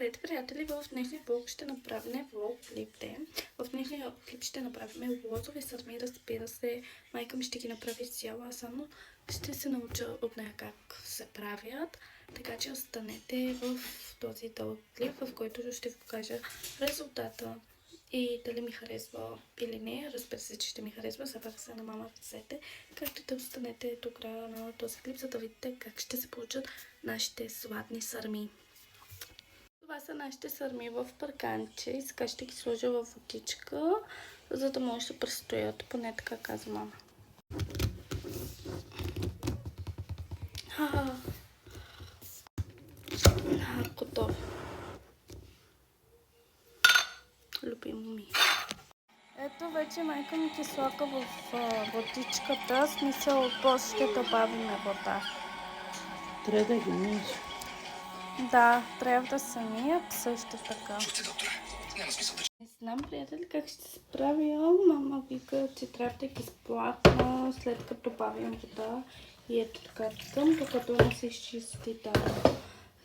Здравейте, приятели! В днешния влог ще направим, не влог, клип де. В днешния клип ще направим лозови сърми, разбира се. Майка ми ще ги направи цяло, аз само ще се науча от нея как се правят. Така че останете в този дълъг клип, в който ще ви покажа резултата и дали ми харесва или не. Разбира се, че ще ми харесва, все пак са на мама ръцете. Както да останете до края на този клип, за да видите как ще се получат нашите сладни сърми. Това са нашите сърми в парканче и сега ще ги сложа в водичка, за да може да престоят, поне така казва мама. Готово. Любимо ми. Ето вече майка ми ги слага в водичката, смисъл после ще добавим вода. Трябва да ги миеш. Да, трябва да се мият също така. Не знам, приятели, как ще се справя. Мама вика, че трябва да ги сплакна след като добавим вода. И ето така тъм, докато не се изчисти тази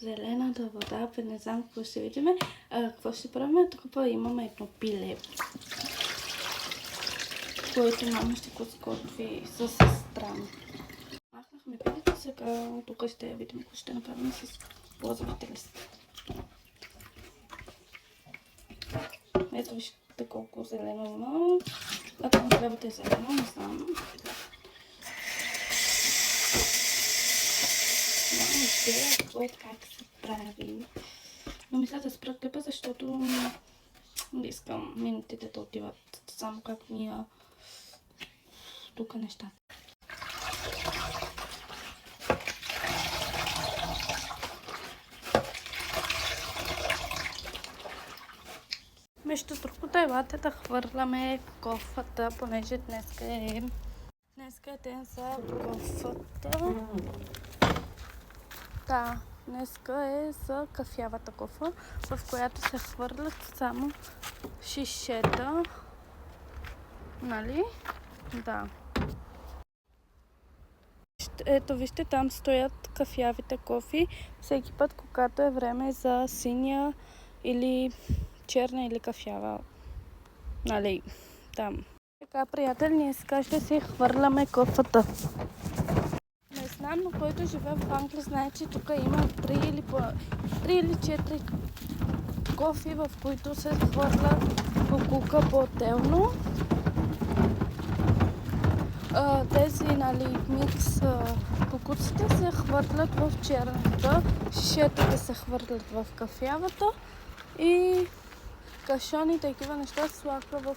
зелената вода. Не знам какво ще видим. Какво ще правим? Тук имаме едно пиле, което мама ще го сготви с сестра ми. Махнахме пилето, сега тук ще видим какво ще направим с лозовите листи. Ето вижте колко зелено има. Ако не хлебът е зелено, не знам. Нямам идея как се прави. Но мисля да спра клипа, защото не искам минутите да отиват само как ние тук нещата. Между другото, елате да хвърляме кофата, понеже днеска е ден за кофата. Да, днеска е за кафявата кофа, в която се хвърлят само шишета. Нали? Да. Ето вижте, там стоят кафявите кофи. Всеки път, когато е време за синя или черна или кафява. Нали, там. Така, приятели, ние сега ще си хвърляме кофата. Не знам, но който живее в Англия, знае, че тук има 3 или 4 кофи, в които се хвърля кукука по-отделно. Тези, нали, микс кукуците се хвърлят в черната, шишетата се хвърлят в кафявата и кашони и такива неща се слагат в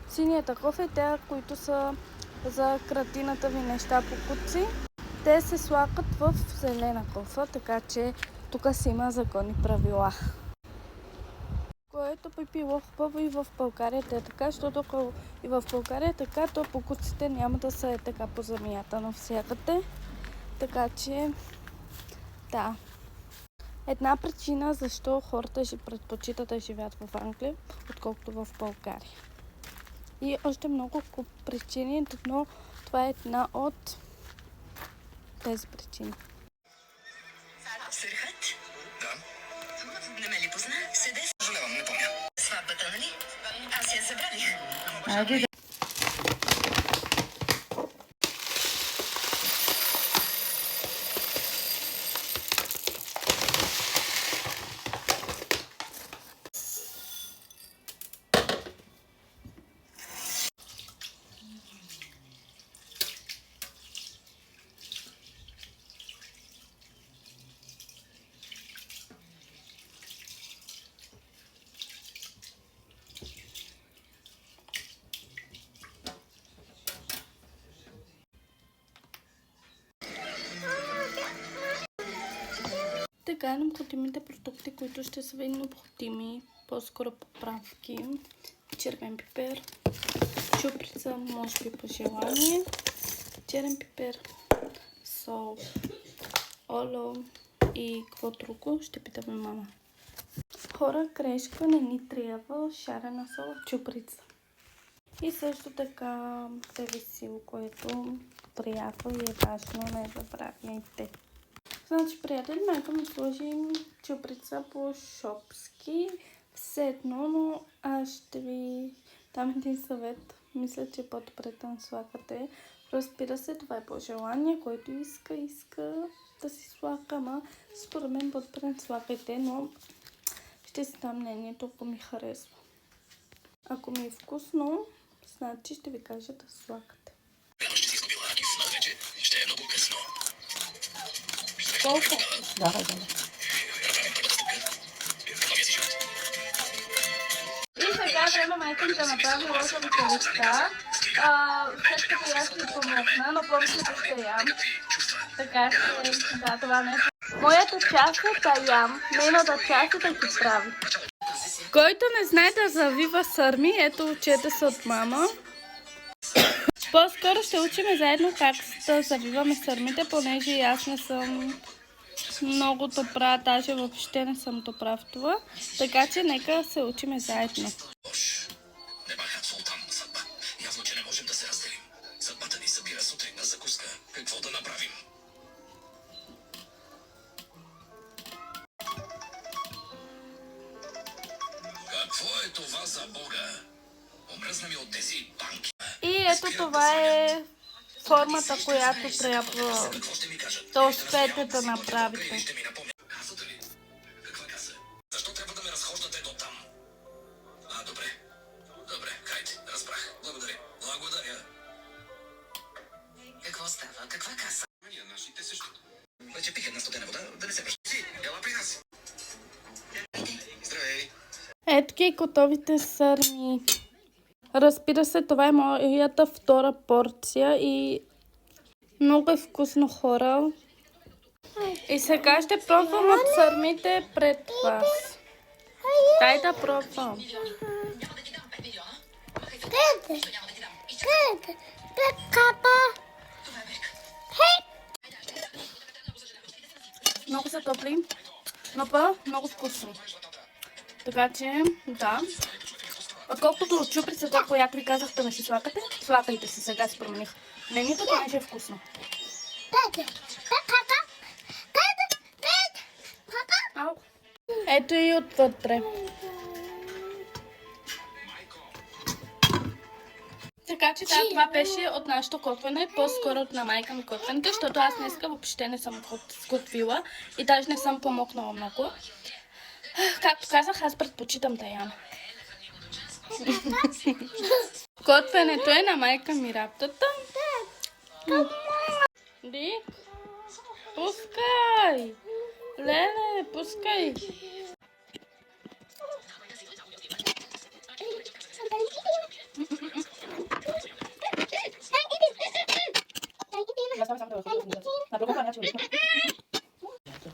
синията кофе. Те, които са за кратината ви неща покуци, те се слагат в зелена кофа, така че тук си има законни правила. Което би било хубаво и в България е така, защото ако и в България е така, то покуците няма да са така по земята навсякъде. Така че, да. Една причина защо хората предпочитат да живеят в Англия, отколкото в България. И още много причини, но това е една от тези причини. Сърхът? Да. Не ме ли позна? Седе. Съжалявам, не помня. Сватбата, нали? Аз я забравих. Айде да. Така, необходимите продукти, които ще са ви необходими, по-скоро поправки: червен пипер, чуприца, може би по желание, черен пипер, сол, олио и какво друго, ще питаме мама. Хора, грешка, не ни трябва шарена сол, чуприца. И също така тевесил, което трябва и е важно, не забравяйте. Значи, приятели, майка ми сложи чуприца по шопски. Все едно, но аз ще ви дам един съвет. Мисля, че е по-добре да наслагате. Разбира се, това е по желание, който иска да си слага, ама според мен по-добре наслагайте, но ще си дам мнението, ако ми харесва. Ако ми е вкусно, значи ще ви кажа да слагате. Ще си изгубила киснат вече. Ще е много късно. Колко? Да. И сега време майка ми да направи розовите листа. След като аз ви помогна, но повече да ще ям. Така че, да, това не е. Моята част е да ям, нейната част е да ги прави. Който не знае да завива сърми, ето учете се от мама. По-скоро ще учим заедно как да завиваме сърмите, понеже и аз не съм много добра, даже въобще не съм добра в това. Така че нека се учим заедно. Не баха султан съдба. Явно, че не можем да се разделим. Съдбата ни събира сутрин на закуска. Какво да направим? Какво е това за Бога? Омръзна ми от тези банки. И ето това е формата, която трябва Какво ще ми кажат? да успеете да направите. Ще ми напомня. Касата ли? Каква каса? Защо трябва да ме разхождате до там? Добре. Добре, хайде, разбрах. Благодаря. Благодаря. Какво става? Каква каса? Нашите също. Вече пих една студена вода, да не се връща. Си, ела при нас. Здравей. Етки готовите сърми. Разбира се, това е моята втора порция и много е вкусно, хора. И сега ще пробвам от сърмите пред вас. Дай да пробвам. Много са топли, но много вкусно. Така че, да. Отколкото от чуприцата, която ви казах да не си слагате, слагайте си, сега си промених мнението, понеже е вкусно. Ау. Ето и отвътре. Така че да, това беше от нашото готвене, по-скоро от на майка ми готвенка, защото аз днеска въобще не съм сготвила и даже не съм помогнала много. Както казах, аз предпочитам да ям. Готвенето е на майка ми работата. Дик, пускай! Леле, пускай!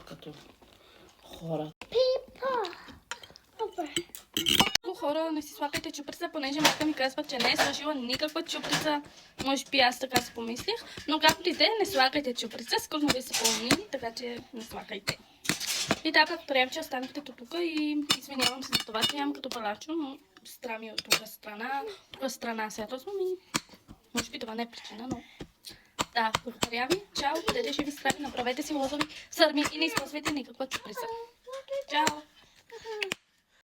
Като хора. Хора, не си слагайте чуприца, понеже майка ми казва, че не е сложила никаква чуприца. Може би аз така си помислих. Но както и да е, не слагайте чуприца. Скоро ви се помни, така че не слагайте. И така, прием, че останахте до тук и извинявам се за това, че нямам като палачо, но страми от друга страна се развам и може би това не е причина, но да, благодаря ви. Чао, бъдете живи, здрави, направете си лозови сърми и не използвайте никаква чуприца. Чао!